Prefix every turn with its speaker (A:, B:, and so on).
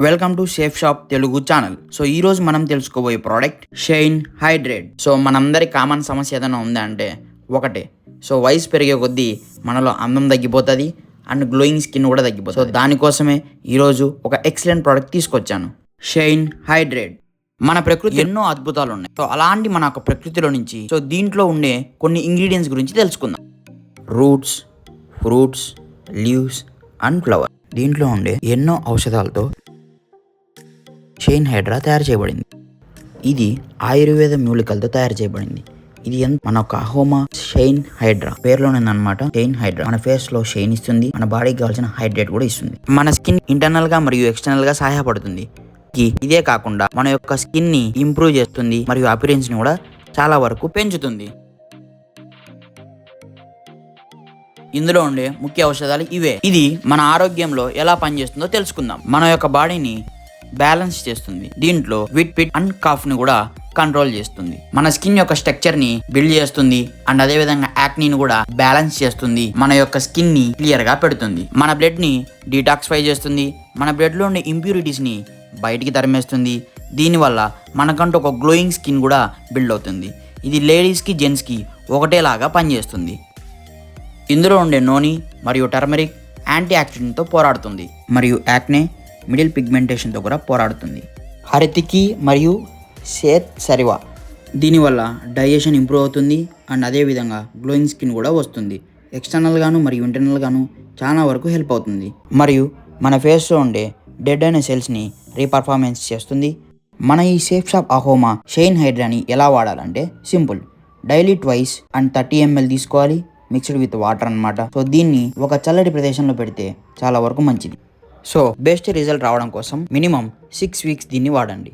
A: Welcome to safe shop Telugu channel. So ఈ రోజు మనం తెలుసుకోబోయే ప్రోడక్ట్ షైన్ హైడ్రేట్. సో మనందరి కామన్ సమస్య ఏదైనా ఉందా అంటే ఒకటే. సో వయసు పెరిగే కొద్దీ మనలో అందం తగ్గిపోతుంది అండ్ గ్లోయింగ్ స్కిన్ కూడా తగ్గిపోతుంది. సో దానికోసమే ఈరోజు ఒక ఎక్సలెంట్ ప్రోడక్ట్ తీసుకొచ్చాను, షైన్ హైడ్రేట్. మన ప్రకృతి ఎన్నో అద్భుతాలు ఉన్నాయి. సో అలాంటి మన ఒక ప్రకృతిలో నుంచి సో దీంట్లో ఉండే కొన్ని ఇంగ్రీడియంట్స్ గురించి తెలుసుకుందాం. Roots, fruits, leaves and flower. దీంట్లో ఉండే ఎన్నో ఔషధాలతో షైన్ హైడ్రా తయారు చేయబడింది. ఇది ఆయుర్వేద మూలికలతో తయారు చేయబడింది. ఇది మన ఒక అహోమా షైన్ హైడ్రా పేరులోనేదన్నమాట. షైన్ హైడ్రా మన ఫేస్ లో షైన్ ఇస్తుంది, మన బాడీకి కావాల్సిన హైడ్రేట్ కూడా ఇస్తుంది. మన స్కిన్ ఇంటర్నల్ గా మరియు ఎక్స్టర్నల్ గా సహాయపడుతుంది. ఇదే కాకుండా మన యొక్క స్కిన్ ని ఇంప్రూవ్ చేస్తుంది మరియు అపిరెన్స్ ని కూడా చాలా వరకు పెంచుతుంది. ఇందులో ఉండే ముఖ్య ఔషధాలు ఇవే. ఇది మన ఆరోగ్యంలో ఎలా పనిచేస్తుందో తెలుసుకుందాం. మన యొక్క బాడీని బ్యాలెన్స్ చేస్తుంది. దీంట్లో విట్ పిట్ అండ్ కాఫ్ ని కూడా కంట్రోల్ చేస్తుంది. మన స్కిన్ యొక్క స్ట్రక్చర్ ని బిల్డ్ చేస్తుంది అండ్ అదే విధంగా యాక్నీని కూడా బ్యాలెన్స్ చేస్తుంది. మన యొక్క స్కిన్ ని క్లియర్ గా పెడుతుంది. మన బ్లడ్ ని డీటాక్సిఫై చేస్తుంది. మన బ్లడ్ లో ఉండే ఇంప్యూరిటీస్ ని బయటికి తరిమేస్తుంది. దీనివల్ల మనకంటూ ఒక గ్లోయింగ్ స్కిన్ కూడా బిల్డ్ అవుతుంది. ఇది లేడీస్ కి జెంట్స్ కి ఒకటేలాగా పనిచేస్తుంది. ఇందులో ఉండే నోని మరియు టర్మరిక్ యాంటీ ఆక్సిడెంట్తో పోరాడుతుంది మరియు యాక్నే, మిడిల్ పిగ్మెంటేషన్తో కూడా పోరాడుతుంది. హరితికి మరియు సేత్ సరివా, దీనివల్ల డైజెషన్ ఇంప్రూవ్ అవుతుంది అండ్ అదేవిధంగా గ్లోయింగ్ స్కిన్ కూడా వస్తుంది. ఎక్స్టర్నల్ గాను మరియు ఇంటర్నల్ గాను చాలా వరకు హెల్ప్ అవుతుంది. మరియు మన ఫేస్లో ఉండే డెడ్ అయిన సెల్స్ని రీపర్ఫార్మెన్స్ చేస్తుంది. మన ఈ సేఫ్ షాప్ అహోమా షైన్ హైడ్రాని ఎలా వాడాలంటే simple. Daily twice and 30 ml తీసుకోవాలి, మిక్స్డ్ విత్ వాటర్ అన్నమాట. సో దీన్ని ఒక చల్లటి ప్రదేశంలో పెడితే చాలా వరకు మంచిది. సో బెస్ట్ రిజల్ట్ రావడం కోసం మినిమం 6 weeks దీన్ని వాడండి.